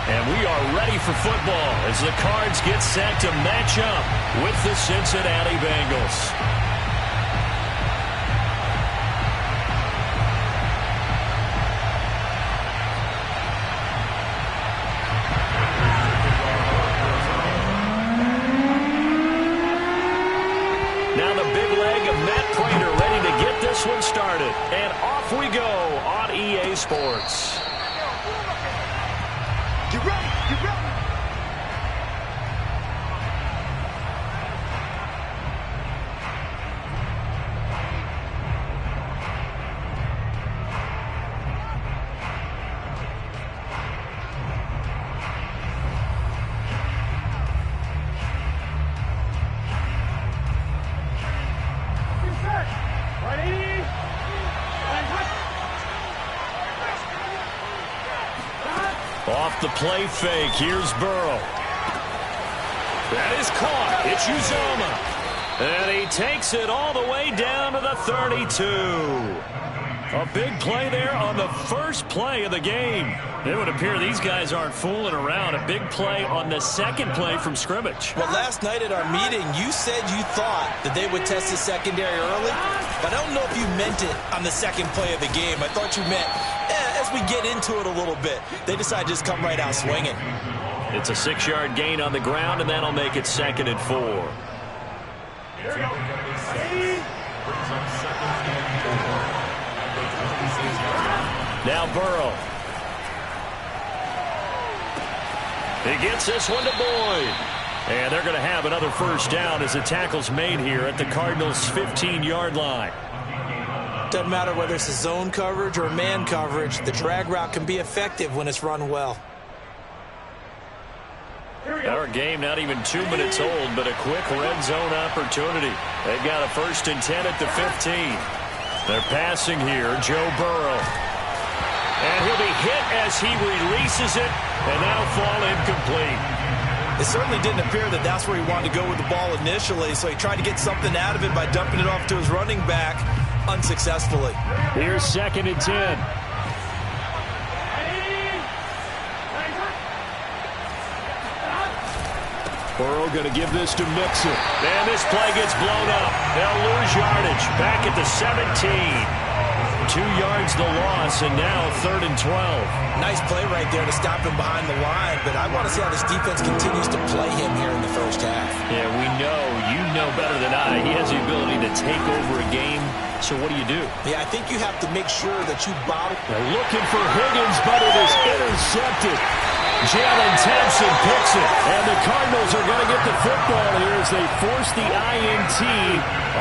And we are ready for football as the Cards get set to match up with the Cincinnati Bengals. Now the big leg of Matt Prater ready to get this one started. And off we go on EA Sports. Get ready, get ready. Off the play fake, here's Burrow. That is caught. It's Uzomah. And he takes it all the way down to the 32. A big play there on the first play of the game. It would appear these guys aren't fooling around. A big play on the second play from scrimmage. Well, last night at our meeting, you said you thought that they would test the secondary early, but I don't know if you meant it on the second play of the game. I thought you meant, as we get into it a little bit, they decided to just come right out swinging. It's a 6-yard gain on the ground, and that'll make it 2nd and 4. Here we go. Now Burrow. He gets this one to Boyd. And they're going to have another first down as the tackle's made here at the Cardinals' 15-yard line. Doesn't matter whether it's a zone coverage or man coverage, the drag route can be effective when it's run well. Our game not even 2 minutes old, but a quick red zone opportunity. They've got a 1st and 10 at the 15. They're passing here, Joe Burrow. And he'll be hit as he releases it, and that'll fall incomplete. It certainly didn't appear that that's where he wanted to go with the ball initially, so he tried to get something out of it by dumping it off to his running back unsuccessfully. Here's 2nd and 10. Burrow going to give this to Mixon. And this play gets blown up. They'll lose yardage. Back at the 17. 2 yards the loss, and now 3rd and 12. Nice play right there to stop him behind the line, but I want to see how this defense continues to play him here in the first half. Yeah, we know, you know better than I, he has the ability to take over a game. So what do? Yeah, I think you have to make sure that you bottle. They're looking for Higgins, but it is intercepted. Jalen Thompson picks it, and the Cardinals are going to get the football here as they force the INT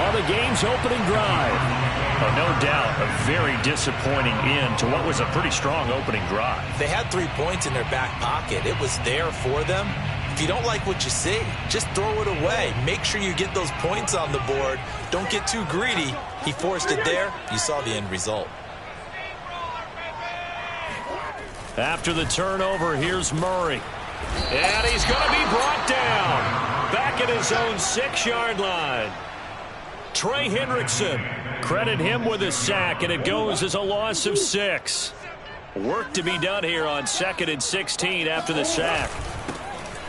on the game's opening drive. Oh, no doubt, a very disappointing end to what was a pretty strong opening drive. They had 3 points in their back pocket. It was there for them. If you don't like what you see, just throw it away. Make sure you get those points on the board. Don't get too greedy. He forced it there. You saw the end result. After the turnover, here's Murray. And he's going to be brought down. Back at his own 6-yard line. Trey Hendrickson, credit him with a sack, and it goes as a loss of 6. Work to be done here on 2nd and 16 after the sack.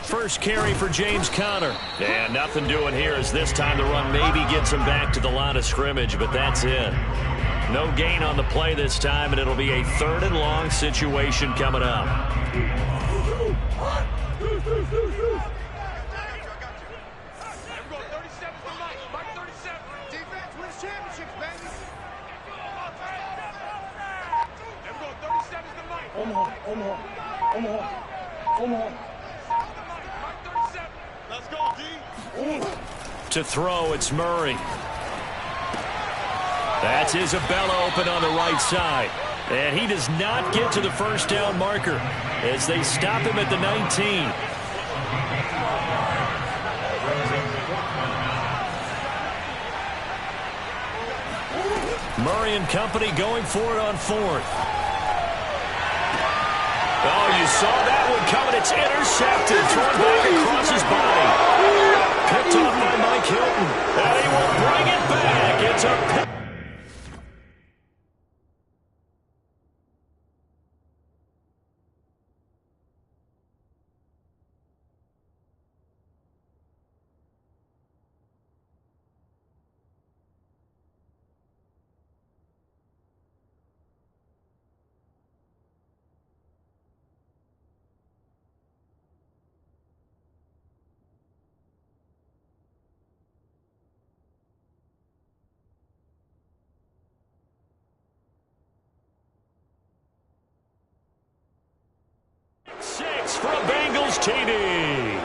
First carry for James Conner. And nothing doing here as this time the run maybe gets him back to the line of scrimmage, but that's it. No gain on the play this time, and it'll be a 3rd and long situation coming up. Let's go, D. To throw, it's Murray. That's Isabella open on the right side. And he does not get to the first down marker as they stop him at the 19. Murray and company going for it on 4th. Oh, you saw that one coming. It's intercepted. Thrown back across his body. Picked off by Mike Hilton. And he will bring it back. It's a pick. 6 for a Bengals TD.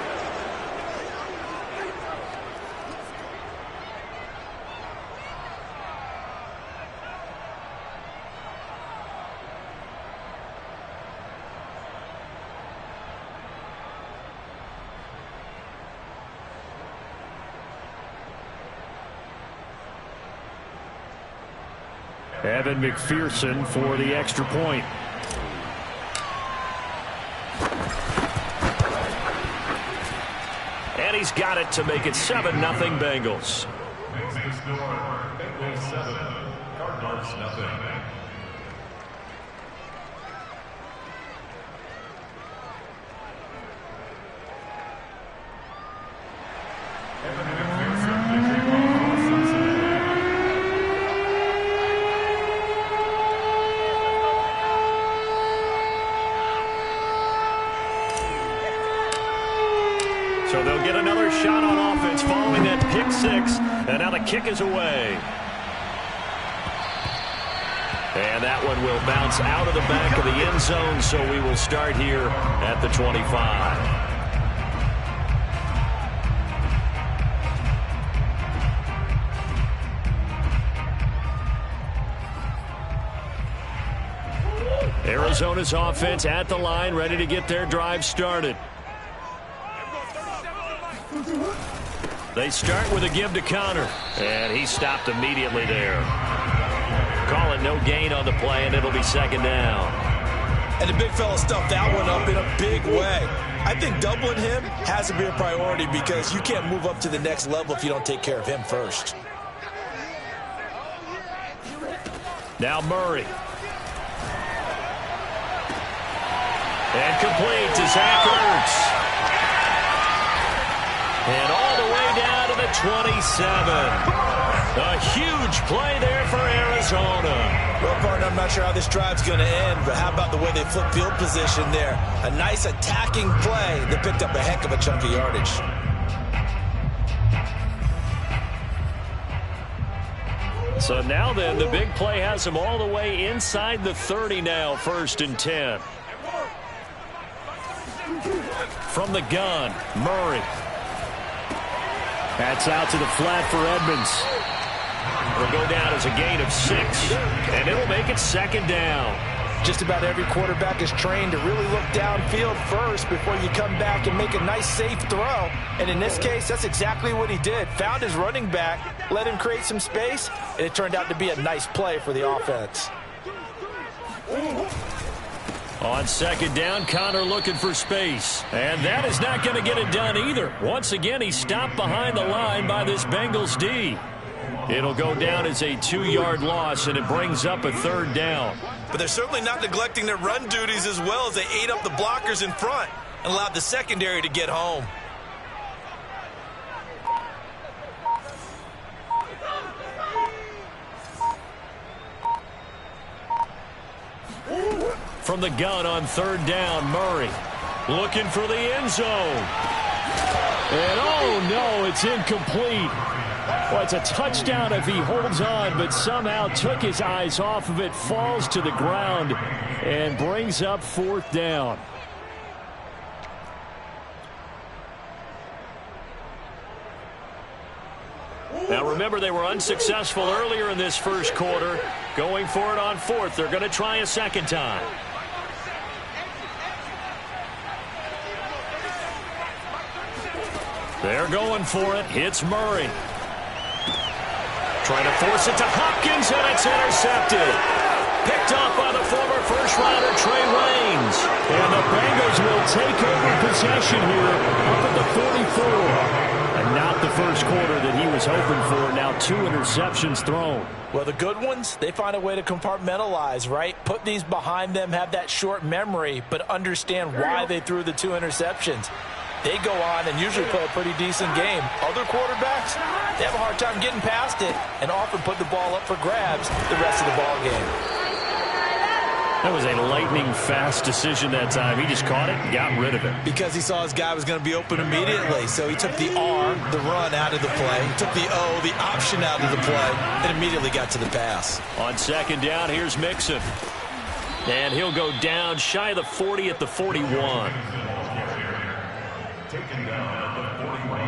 Evan McPherson for the extra point. And he's got it to make it 7-0 Bengals. Bengals 7, Cardinals nothing. So they'll get another shot on offense following that pick 6. And now the kick is away. And that one will bounce out of the back of the end zone. So we will start here at the 25. Arizona's offense at the line, ready to get their drive started. They start with a give to Connor, and he stopped immediately there. Call it no gain on the play, and it'll be 2nd down. And the big fella stuffed that one up in a big way. I think doubling him has to be a priority because you can't move up to the next level if you don't take care of him first. Now Murray. And complete to Zach Ertz. And all the way down to the 27. A huge play there for Arizona. Well, partner, I'm not sure how this drive's going to end, but how about the way they flip field position there? A nice attacking play that picked up a heck of a chunk of yardage. So now then, the big play has them all the way inside the 30 now, 1st and 10. From the gun, Murray. That's out to the flat for Edmonds. It'll go down as a gain of 6, and it'll make it 2nd down. Just about every quarterback is trained to really look downfield first before you come back and make a nice, safe throw. And in this case, that's exactly what he did. Found his running back, let him create some space, and it turned out to be a nice play for the offense. On 2nd down, Connor looking for space. And that is not going to get it done either. Once again, he's stopped behind the line by this Bengals D. It'll go down as a 2-yard loss, and it brings up a 3rd down. But they're certainly not neglecting their run duties as well as they ate up the blockers in front and allowed the secondary to get home. From the gun on 3rd down, Murray looking for the end zone. And oh no, it's incomplete. Well, it's a touchdown if he holds on, but somehow took his eyes off of it, falls to the ground, and brings up 4th down. Now remember, they were unsuccessful earlier in this first quarter. Going for it on 4th. They're going to try a 2nd time. They're going for it. It's Murray. Trying to force it to Hopkins, and it's intercepted. Picked off by the former first-rounder Trey Waynes. And the Bengals will take over possession here up at the 44. And not the first quarter that he was hoping for. Now 2 interceptions thrown. Well, the good ones, they find a way to compartmentalize, right? Put these behind them, have that short memory, but understand why they threw the 2 interceptions. They go on and usually play a pretty decent game. Other quarterbacks, they have a hard time getting past it and often put the ball up for grabs the rest of the ball game. That was a lightning-fast decision that time. He just caught it and got rid of it. Because he saw his guy was going to be open immediately. So he took the R, the run, out of the play. He took the O, the option, out of the play, and immediately got to the pass. On 2nd down, here's Mixon. And he'll go down shy of the 40 at the 41. Taken down at the 41.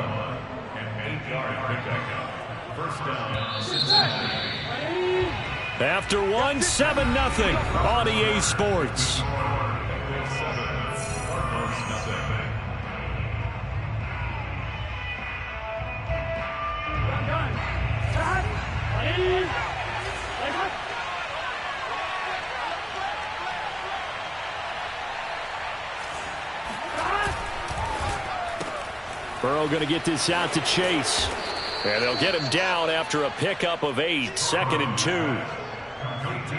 And 8-yard pickup. First down, Cincinnati. After 7-0 on EA Sports. Burrow going to get this out to Chase. And they'll get him down after a pickup of 8, 2nd and 2.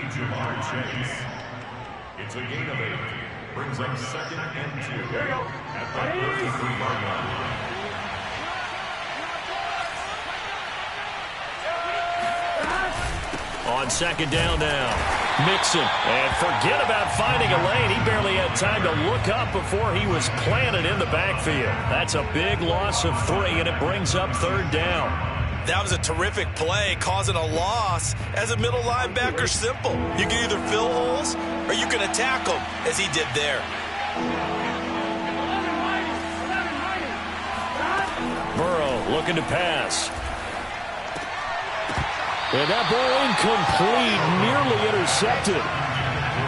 Jamar Chase. It's a gain of 8. Brings up 2nd and 2. At the 33-yard line. On 2nd down now. Mixon. And forget about finding a lane. He barely had time to look up before he was planted in the backfield. That's a big loss of 3, and it brings up 3rd down. That was a terrific play, causing a loss. As a middle linebacker, simple. You can either fill holes or you can attack them, as he did there. Burrow looking to pass. And that ball incomplete, nearly intercepted.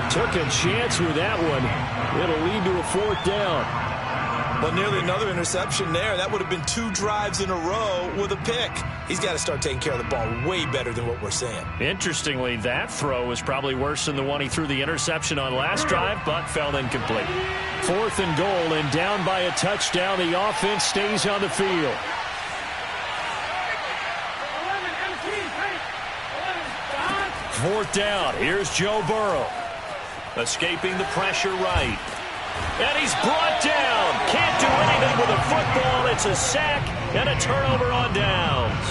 Took a chance with that one. It'll lead to a 4th down. Well, nearly another interception there. That would have been 2 drives in a row with a pick. He's got to start taking care of the ball way better than what we're seeing. Interestingly, that throw was probably worse than the one he threw the interception on last drive, but fell incomplete. 4th and goal, and down by a touchdown. The offense stays on the field. Fourth down. Here's Joe Burrow. Escaping the pressure right. And he's brought down. Can't do anything with a football. It's a sack and a turnover on downs.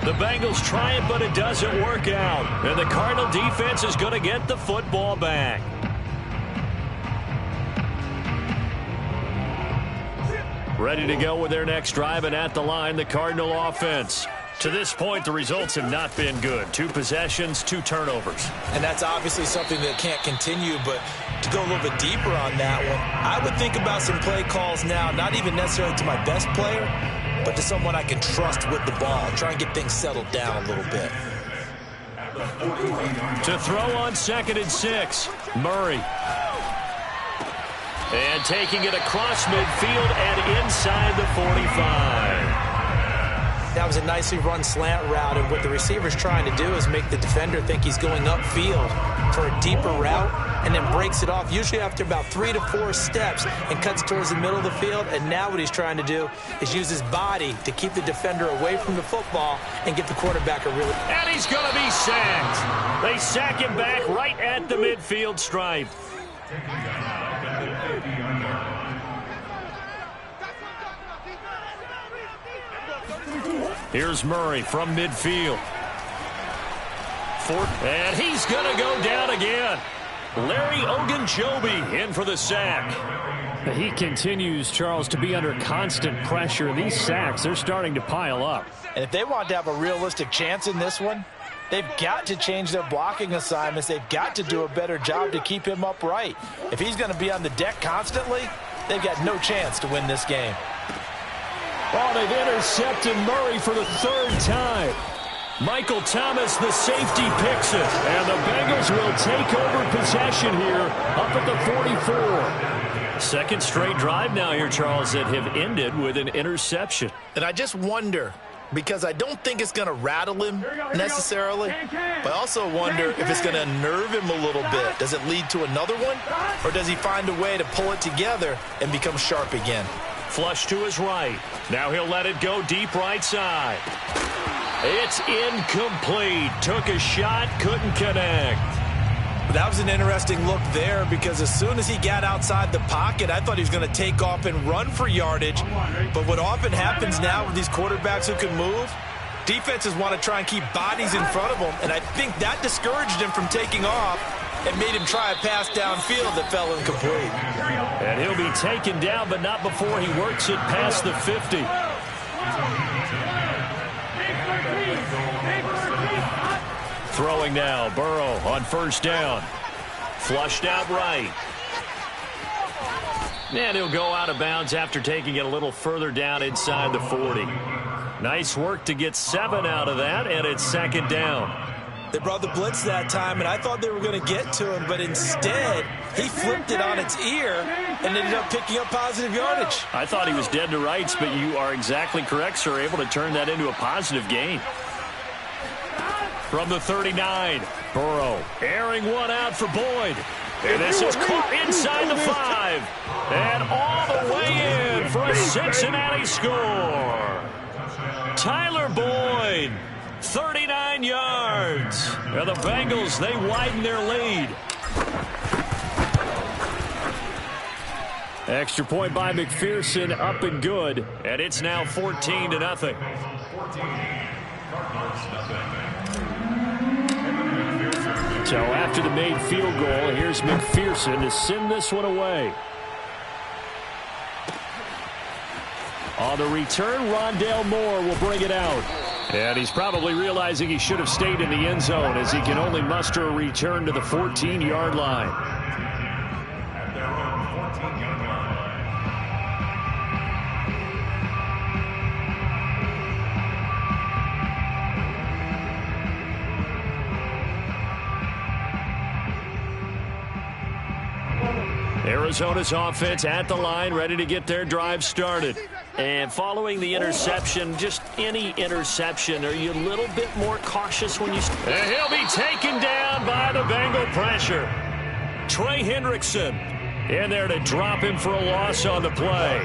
The Bengals try it, but it doesn't work out. And the Cardinal defense is going to get the football back. Ready to go with their next drive, and at the line, the Cardinal offense. To this point, the results have not been good. 2 possessions, 2 turnovers. And that's obviously something that can't continue, but to go a little bit deeper on that one, I would think about some play calls now, not even necessarily to my best player, but to someone I can trust with the ball. Try and get things settled down a little bit. To throw on 2nd and 6, Murray. And taking it across midfield and inside the 45. That was a nicely run slant route, and what the receiver's trying to do is make the defender think he's going upfield for a deeper route, and then breaks it off, usually after about 3 to 4 steps, and cuts towards the middle of the field. And now what he's trying to do is use his body to keep the defender away from the football and get the quarterback a really... And he's going to be sacked. They sack him back right at the midfield stripe. Here's Murray from midfield. And he's going to go down again. Larry Ogunjobi in for the sack. He continues, Charles, to be under constant pressure. These sacks, they're starting to pile up. And if they want to have a realistic chance in this one, they've got to change their blocking assignments. They've got to do a better job to keep him upright. If he's going to be on the deck constantly, they've got no chance to win this game. Oh, they've intercepted Murray for the 3rd time. Michael Thomas, the safety, picks it. And the Bengals will take over possession here up at the 44. Second straight drive now here, Charles, that have ended with an interception. And I just wonder, because I don't think it's going to rattle him necessarily, but I also wonder if it's going to unnerve him a little bit. Does it lead to another one, or does he find a way to pull it together and become sharp again? Flush to his right. Now he'll let it go deep right side. It's incomplete. Took a shot, couldn't connect. That was an interesting look there, because as soon as he got outside the pocket, I thought he was going to take off and run for yardage. But what often happens now with these quarterbacks who can move, defenses want to try and keep bodies in front of them, and I think that discouraged him from taking off and made him try a pass downfield that fell incomplete. And he'll be taken down, but not before he works it past the 50. Throwing now, Burrow on 1st down. Flushed out right. And he'll go out of bounds after taking it a little further down inside the 40. Nice work to get 7 out of that, and it's second down. They brought the blitz that time, and I thought they were going to get to him, but instead, he flipped it on its ear and ended up picking up positive yardage. I thought he was dead to rights, but you are exactly correct, sir. Able to turn that into a positive gain. From the 39, Burrow airing one out for Boyd. And this is caught inside the 5. And all the way in for a Cincinnati score. Tyler Boyd, 39 yards. And the Bengals, they widen their lead. Extra point by McPherson, up and good. And it's now 14-0. So after the made field goal, here's McPherson to send this one away. On the return, Rondale Moore will bring it out. And he's probably realizing he should have stayed in the end zone as he can only muster a return to the 14-yard line. At their own 14-yard line. Arizona's offense at the line, ready to get their drive started. And following the interception, just any interception, are you a little bit more cautious when you... And he'll be taken down by the Bengal pressure. Trey Hendrickson in there to drop him for a loss on the play.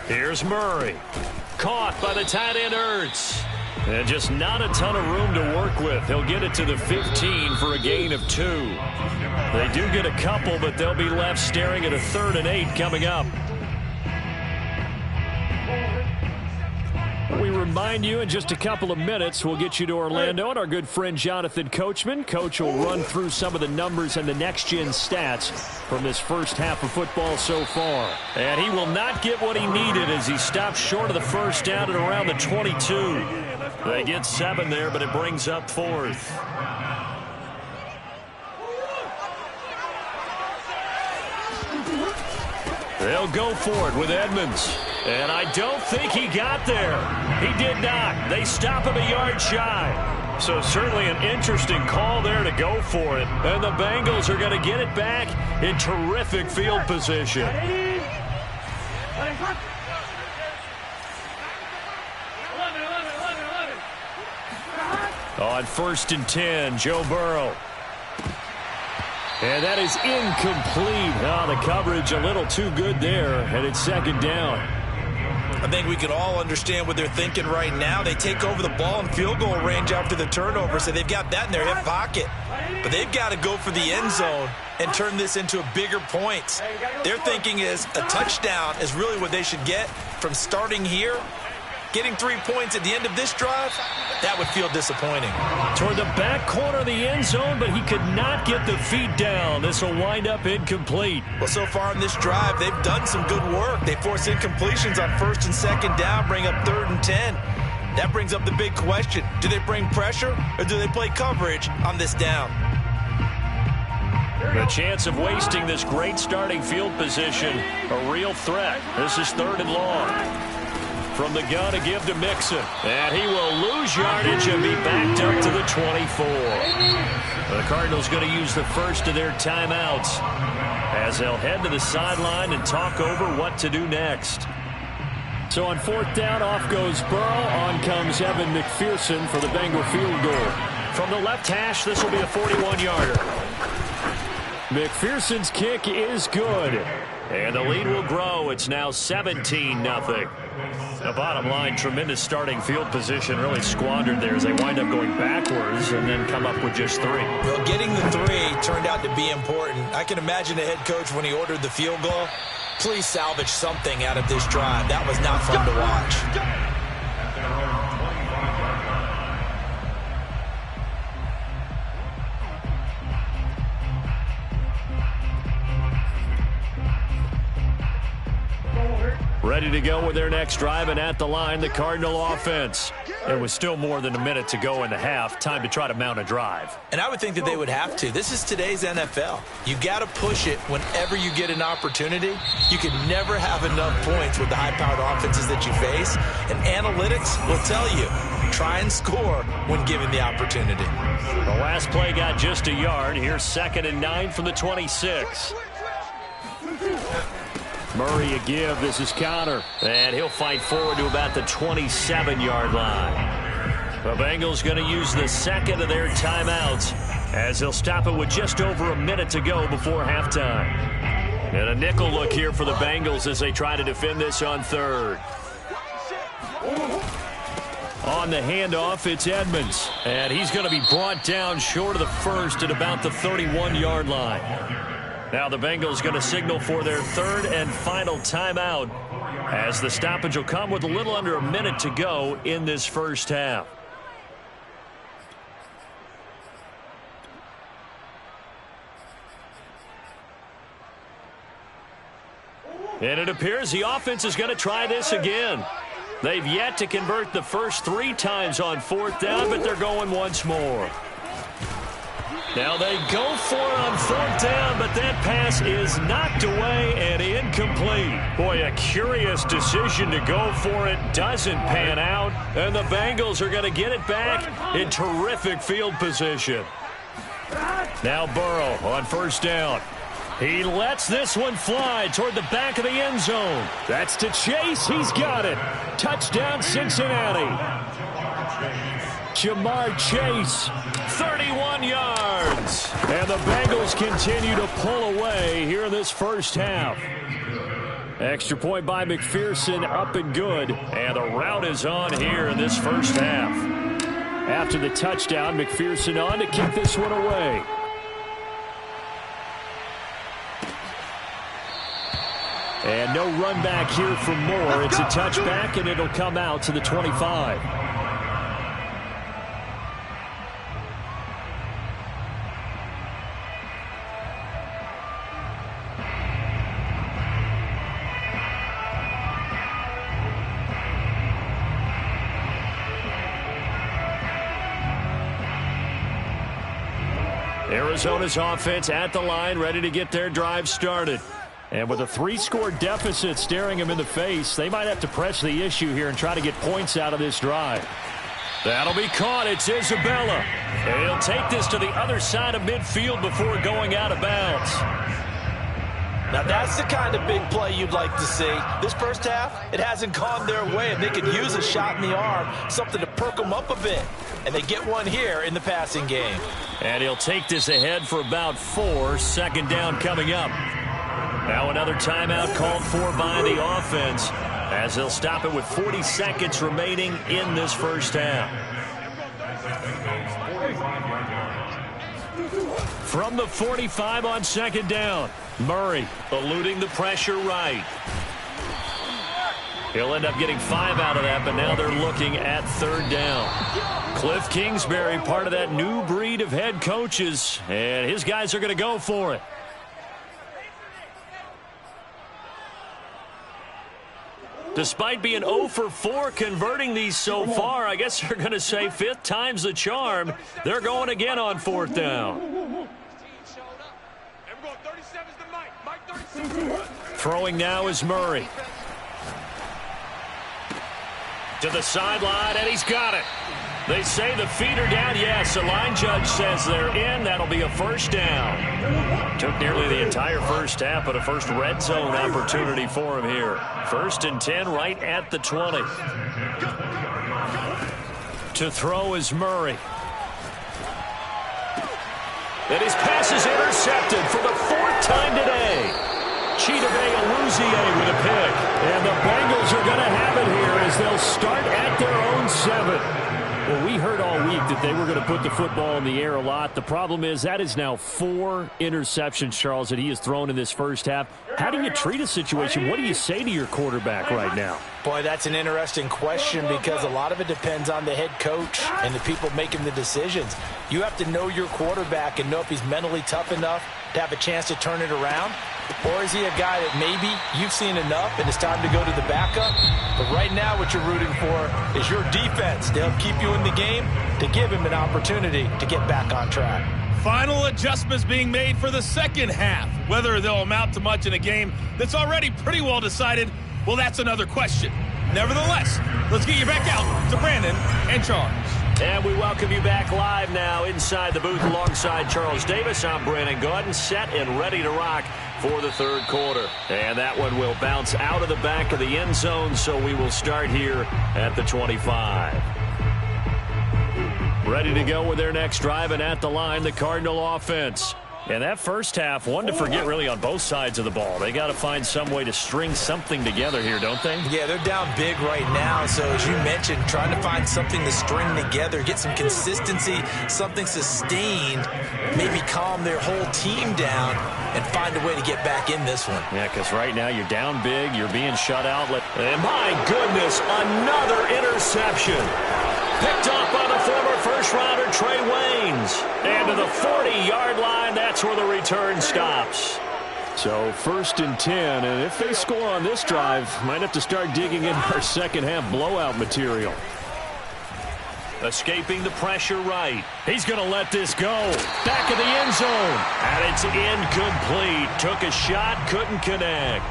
Here's Murray. Caught by the tight end Ertz. And just not a ton of room to work with. He'll get it to the 15 for a gain of 2. They do get a couple, but they'll be left staring at a 3rd and 8 coming up. We remind you in just a couple of minutes, we'll get you to Orlando and our good friend Jonathan Coachman. Coach will run through some of the numbers and the next-gen stats from this first half of football so far. And he will not get what he needed as he stopped short of the first down at around the 22. They get 7 there, but it brings up 4th. They'll go for it with Edmonds. And I don't think he got there. He did not. They stop him a yard shy. So certainly an interesting call there to go for it. And the Bengals are going to get it back in terrific field position. On 1st and 10, Joe Burrow. And that is incomplete. Oh, the coverage a little too good there, and it's second down. I think we can all understand what they're thinking right now. They take over the ball in field goal range after the turnover, so they've got that in their hip pocket. But they've got to go for the end zone and turn this into bigger points. Their thinking is a touchdown is really what they should get from starting here. Getting 3 points at the end of this drive, that would feel disappointing. Toward the back corner of the end zone, but he could not get the feet down. This will wind up incomplete. Well, so far in this drive, they've done some good work. They force incompletions on 1st and 2nd down, bring up 3rd and 10. That brings up the big question. Do they bring pressure, or do they play coverage on this down? The chance of wasting this great starting field position, a real threat. This is 3rd and long. From the gun to give to Mixon. And he will lose yardage and be backed up to the 24. The Cardinals going to use the first of their timeouts as they'll head to the sideline and talk over what to do next. So on 4th down, off goes Burrow. On comes Evan McPherson for the Bengal field goal. From the left hash, this will be a 41-yarder. McPherson's kick is good. And the lead will grow. It's now 17-0. The bottom line, tremendous starting field position, really squandered there as they wind up going backwards and then come up with just 3. Well, getting the 3 turned out to be important. I can imagine the head coach when he ordered the field goal. Please salvage something out of this drive. That was not fun to watch. ready to go with their next drive, and at the line, the Cardinal offense. There was still more than a minute to go in the half. Time to try to mount a drive. And I would think that they would have to. This is today's NFL. You got to push it whenever you get an opportunity. You can never have enough points with the high-powered offenses that you face. And analytics will tell you, try and score when given the opportunity. The last play got just a yard. Here's 2nd and 9 from the 26. Murray a give. This is Connor. And he'll fight forward to about the 27-yard line. The Bengals going to use the second of their timeouts as they'll stop it with just over a minute to go before halftime. And a nickel look here for the Bengals as they try to defend this on 3rd. On the handoff, it's Edmonds. And he's going to be brought down short of the first at about the 31-yard line. Now the Bengals going to signal for their 3rd and final timeout as the stoppage will come with a little under a minute to go in this first half. And it appears the offense is going to try this again. They've yet to convert the first 3 times on 4th down, but they're going once more. Now they go for it on 4th down, but that pass is knocked away and incomplete. Boy, a curious decision to go for it. Doesn't pan out, and the Bengals are going to get it back in terrific field position. Now Burrow on 1st down. He lets this one fly toward the back of the end zone. That's to Chase. He's got it. Touchdown, Cincinnati. Jamar Chase, 31 yards. And the Bengals continue to pull away here in this first half. Extra point by McPherson, up and good. And the route is on here in this first half. After the touchdown, McPherson on to kick this one away. And no run back here for Moore. It's a touchback, and it'll come out to the 25. Arizona's offense at the line, ready to get their drive started. And with a 3-score deficit staring them in the face, they might have to press the issue here and try to get points out of this drive. That'll be caught. It's Isabella. And he'll take this to the other side of midfield before going out of bounds. Now that's the kind of big play you'd like to see. This first half, it hasn't gone their way, and they could use a shot in the arm, something to perk them up a bit. And they get one here in the passing game. And he'll take this ahead for about 4. 2nd down coming up. Now another timeout called for by the offense as they'll stop it with 40 seconds remaining in this first half. From the 45 on 2nd down, Murray eluding the pressure right. He'll end up getting 5 out of that, but now they're looking at 3rd down. Cliff Kingsbury, part of that new breed of head coaches, and his guys are going to go for it. Despite being 0 for 4 converting these so far, I guess they're going to say 5th time's the charm. They're going again on 4th down. Throwing now is Murray. To the sideline, and he's got it. They say the feet are down. Yes, the line judge says they're in. That'll be a 1st down. Took nearly the entire first half, but a first red zone opportunity for him here. 1st and 10 right at the 20. To throw is Murray. And his pass is intercepted for the 4th time today. Chidobe Awuzie with a pick. And the Bengals are going to have it here as they'll start at their own 7. Well, we heard all week that they were going to put the football in the air a lot. The problem is that is now 4 interceptions, Charles, that he has thrown in this first half. How do you treat a situation? What do you say to your quarterback right now? Boy, that's an interesting question because a lot of it depends on the head coach and the people making the decisions. You have to know your quarterback and know if he's mentally tough enough to have a chance to turn it around. Or is he a guy that maybe you've seen enough and it's time to go to the backup? But right now what you're rooting for is your defense to help keep you in the game, to give him an opportunity to get back on track. Final adjustments being made for the second half. Whether they'll amount to much in a game that's already pretty well decided, well, that's another question. Nevertheless, let's get you back out to Brandon and Charles. And we welcome you back live now inside the booth alongside Charles Davis. I'm Brandon Gaudin, set and ready to rock for the third quarter. And that one will bounce out of the back of the end zone, so we will start here at the 25. Ready to go with their next drive, and at the line, the Cardinal offense. And that first half, one to forget really on both sides of the ball. They got to find some way to string something together here, don't they? Yeah, they're down big right now. So as you mentioned, trying to find something to string together, get some consistency, something sustained, maybe calm their whole team down and find a way to get back in this one. Yeah, because right now you're down big, you're being shut out. And my goodness, another interception. Picked up by the former first-rounder Trey Waynes. And to the 40-yard line, that's where the return stops. So 1st and 10, and if they score on this drive, might have to start digging in our second-half blowout material. Escaping the pressure right. He's going to let this go. Back of the end zone. And it's incomplete. Took a shot, couldn't connect.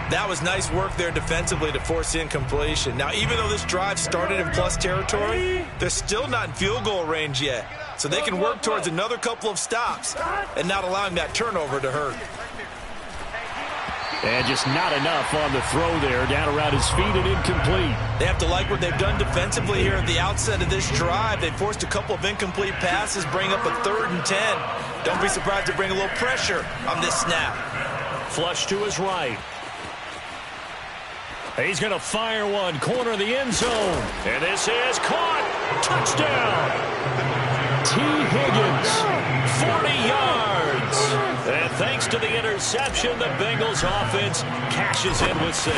That was nice work there defensively to force incompletion. Now, even though this drive started in plus territory, they're still not in field goal range yet. So they can work towards another couple of stops and not allowing that turnover to hurt. And just not enough on the throw there. Down around his feet and incomplete. They have to like what they've done defensively here at the outset of this drive. They forced a couple of incomplete passes, bring up a 3rd and 10. Don't be surprised to bring a little pressure on this snap. Flush to his right. He's going to fire one, corner of the end zone. And this is caught. Touchdown. T. Higgins, 40 yards. And thanks to the interception, the Bengals offense cashes in with 6.